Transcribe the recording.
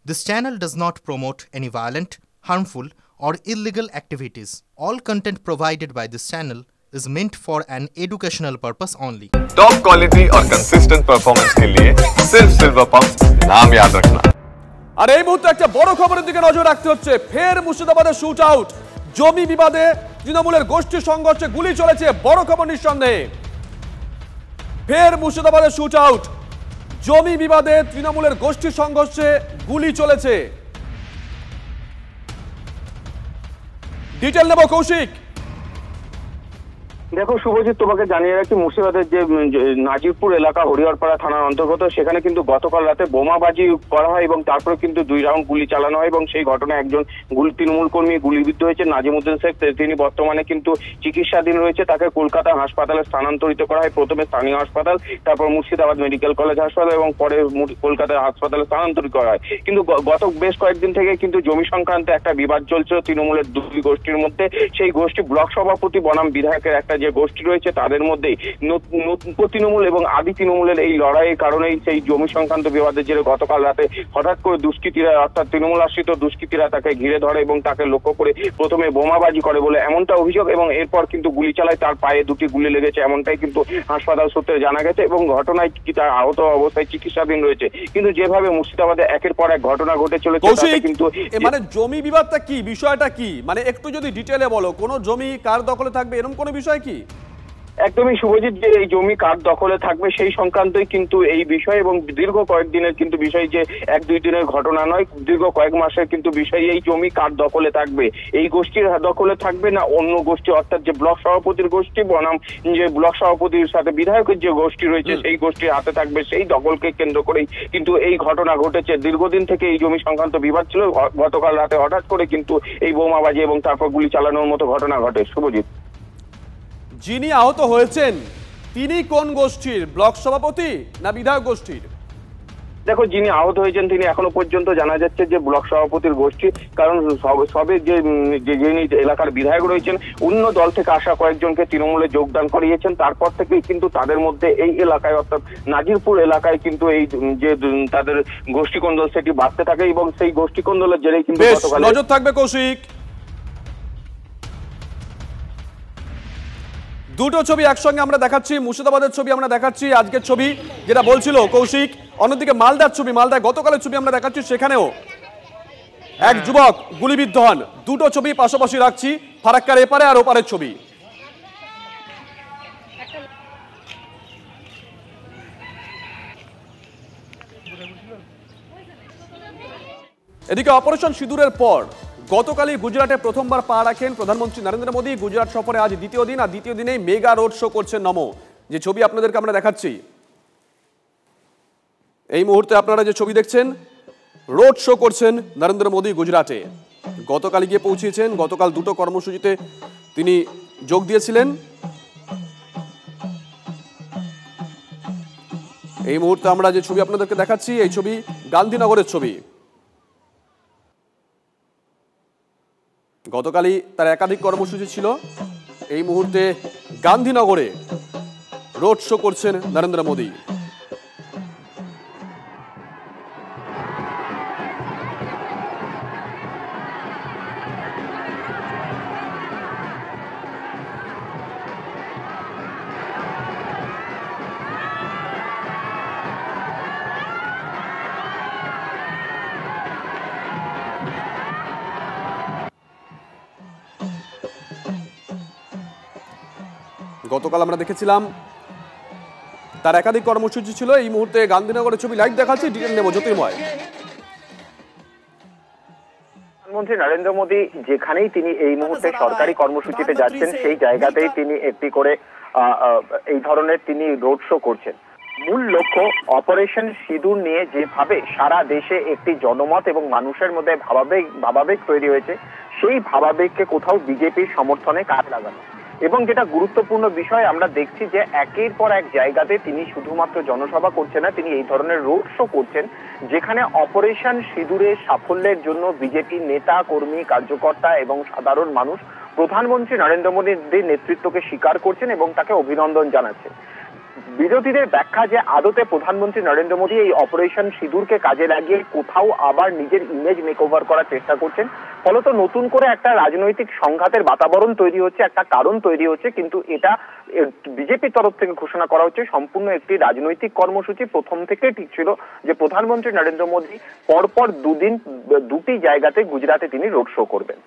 This channel does not promote any violent, harmful, or illegal activities. All content provided by this channel is meant for an educational purpose only. Top quality और consistent performance के लिए सिर्फ silver pumps नाम याद रखना। আর এই মুহূর্তে একটা বড় খবরের দিকে নজর রাখতে হচ্ছে। ফের মুর্শিদাবাদে শুট আউট, জমি বিবাদে তৃণমূলের গোষ্ঠী সংঘর্ষে গুলি চলেছে। বড় খবর নিঃসন্দেহে, ফের মুর্শিদাবাদে শুট আউট, জমি বিবাদে তৃণমূলের গোষ্ঠী সংঘর্ষে গুলি চলেছে। ডিটেল নেব কৌশিক। দেখো শুভজিৎ, তোমাকে জানিয়ে রাখছি, মুর্শিদাবাদের যে নাজিরপুর এলাকা হরিহরপাড়া থানার অন্তর্গত, সেখানে কিন্তু গতকাল রাতে বোমাবাজি করা হয় এবং তারপরে কিন্তু 2 রাউন্ড গুলি চালানো হয় এবং সেই ঘটনায় একজন তৃণমূল কর্মী গুলিবিদ্ধ হয়েছে, নাজিমুদ্দিন শেখ। তিনি বর্তমানে কিন্তু চিকিৎসাধীন রয়েছে। তাকে কলকাতা হাসপাতালে স্থানান্তরিত করা হয়, প্রথমে স্থানীয় হাসপাতাল, তারপর মুর্শিদাবাদ মেডিকেল কলেজ হাসপাতাল এবং পরে কলকাতা হাসপাতালে স্থানান্তরিত করা হয়। কিন্তু গত বেশ কয়েকদিন থেকে কিন্তু জমি সংক্রান্ত একটা বিবাদ চলছে তৃণমূলের দুই গোষ্ঠীর মধ্যে। সেই গোষ্ঠী ব্লক সভাপতি বনাম বিধায়কের একটা যে গোষ্ঠী রয়েছে, তাদের মধ্যেই তৃণমূল এবং আদি তৃণমূলের এই লড়াইয়ের কারণেই সেই জমি সংক্রান্ত বিবাদের জেরে গতকাল রাতে হঠাৎ করে দুষ্কৃতীরা, অর্থাৎ তৃণমূল আশ্রিত দুষ্কৃতীরা তাকে ঘিরে ধরে এবং তাকে লক্ষ্য করে প্রথমে বোমাবাজি করে বলে এমনটা অভিযোগ, এবং এরপর কিন্তু গুলি চালায়। তার পায়ে 2টি গুলি লেগেছে, এমনটাই কিন্তু হাসপাতাল সূত্রে জানা গেছে এবং ঘটনায় তার আহত অবস্থায় চিকিৎসাধীন রয়েছে। কিন্তু যেভাবে মুর্শিদাবাদে একের পর এক ঘটনা ঘটে চলেছে, কিন্তু মানে জমি বিবাদটা কি, বিষয়টা কি, মানে একটু যদি ডিটেলে বলো। কোন জমি কার দখলে থাকবে, এরকম কোন বিষয় কি? একদমই শুভজিৎ, যে এই জমি কার দখলে থাকবে সেই সংক্রান্তই কিন্তু এই বিষয়, এবং দীর্ঘ কয়েকদিনের কিন্তু বিষয়, যে 1-2 দিনের ঘটনা নয়, দীর্ঘ কয়েক মাসের কিন্তু বিষয়। এই জমি কার দখলে থাকবে, এই গোষ্ঠীর দখলে থাকবে না অন্য গোষ্ঠী, অর্থাৎ যে ব্লক সভাপতির গোষ্ঠী বনাম যে ব্লক সভাপতির সাথে বিধায়কের যে গোষ্ঠী রয়েছে, সেই গোষ্ঠীর হাতে থাকবে, সেই দখলকে কেন্দ্র করেই কিন্তু এই ঘটনা ঘটেছে। দীর্ঘদিন থেকে এই জমি সংক্রান্ত বিবাদ ছিল। গতকাল রাতে হঠাৎ করে কিন্তু এই বোমাবাজি এবং তারপর গুলি চালানোর মতো ঘটনা ঘটে। শুভজিৎ, যিনি আহত হয়েছেন তিনি কোন গোষ্ঠীর, ব্লক সভাপতি না বিধায়ক গোষ্ঠীর? দেখো, যিনি আহত হয়েছেন তিনি এখনো পর্যন্ত জানা যাচ্ছে যে ব্লক সভাপতির গোষ্ঠী, কারণ সবে যিনি এলাকার বিধায়ক রয়েছেন, অন্য দল থেকে আসা কয়েকজনকে তৃণমূলে যোগদান করিয়েছেন। তারপর থেকেই কিন্তু তাদের মধ্যে এই এলাকায়, অর্থাৎ নাজিরপুর এলাকায় কিন্তু এই যে তাদের গোষ্ঠীকন্দল সেটি বাড়তে থাকে এবং সেই গোষ্ঠীকন্দলের জেরেই কিন্তু গতকাল নজর থাকবে কৌশিক। দুটো ছবি একসঙ্গে আমরা দেখাচ্ছি, মুর্শিদাবাদের ছবি আমরা দেখাচ্ছি, আজকের ছবি যেটা বলছিল কৌশিক, অন্যদিকে মালদার ছবি, মালদায় গতকালের ছবি আমরা দেখাচ্ছি, সেখানেও এক যুবক গুলিবিদ্ধ হন। দুটো ছবি পাশাপাশি রাখছি, ফারাক্কার এপারে আর ওপারের ছবি। এদিকে অপারেশন সিঁদুরের পর গতকালই গুজরাটে প্রথমবার পা রাখেন প্রধানমন্ত্রী নরেন্দ্র মোদী। গুজরাট সফরে আজ দ্বিতীয় দিন, আর দ্বিতীয় দিনেই মেগা রোড শো করছেন নমো। যে ছবি আপনাদেরকে আমরা দেখাচ্ছি, এই মুহূর্তে আপনারা যে ছবি দেখছেন, রোড শো করছেন নরেন্দ্র মোদী গুজরাটে। গতকাল গিয়ে পৌঁছেছেন, গতকাল দুটো কর্মসূচিতে তিনি যোগ দিয়েছিলেন। এই মুহূর্তে আমরা যে ছবি আপনাদেরকে দেখাচ্ছি, এই ছবি গান্ধীনগরের ছবি। গতকালই তার একাধিক কর্মসূচি ছিল। এই মুহূর্তে গান্ধীনগরে রোড শো করছেন নরেন্দ্র মোদী। গতকাল আমরা দেখেছিলাম তার একাধিক কর্মসূচি ছিল। এই মুহূর্তে গান্ধীনগরের ছবি লাইভ দেখাচ্ছি, ডিটেল নেব জ্যোতির্ময়। প্রধানমন্ত্রী নরেন্দ্র মোদী যেখানেই তিনি এই মুহূর্তে সরকারি কর্মসূচিতে যাচ্ছেন, সেই জায়গাতেই তিনি একটি করে এই ধরনের তিনি রোড শো করছেন। মূল লক্ষ্য অপারেশন সিঁদুর নিয়ে যেভাবে সারা দেশে একটি জনমত এবং মানুষের মধ্যে ভাবাবেগ তৈরি হয়েছে, সেই ভাবাবেগকে কোথাও বিজেপির সমর্থনে কাজে লাগানো। এবং যেটা গুরুত্বপূর্ণ বিষয়, আমরা দেখছি যে একের পর এক জায়গাতে তিনি শুধুমাত্র জনসভা করছেন না, তিনি এই ধরনের রোড শো করছেন, যেখানে অপারেশন সিঁদুরের সাফল্যের জন্য বিজেপি নেতা, কর্মী, কার্যকর্তা এবং সাধারণ মানুষ প্রধানমন্ত্রী নরেন্দ্র মোদীর নেতৃত্বকে স্বীকার করছেন এবং তাকে অভিনন্দন জানাচ্ছেন। বিরোধীদের ব্যাখ্যা যে আদতে প্রধানমন্ত্রী নরেন্দ্র মোদী এই অপারেশন সিঁদুরকে কাজে লাগিয়ে কোথাও আবার নিজের ইমেজ মেকওভার করার চেষ্টা করছেন, ফলত নতুন করে একটা রাজনৈতিক সংঘাতের বাতাবরণ তৈরি হচ্ছে, একটা কারণ তৈরি হচ্ছে। কিন্তু এটা বিজেপির তরফ থেকে ঘোষণা করা হচ্ছে সম্পূর্ণ একটি রাজনৈতিক কর্মসূচি। প্রথম থেকেই ঠিক ছিল যে প্রধানমন্ত্রী নরেন্দ্র মোদী পরপর দুটি জায়গাতে গুজরাটে তিনি রোড শো করবেন।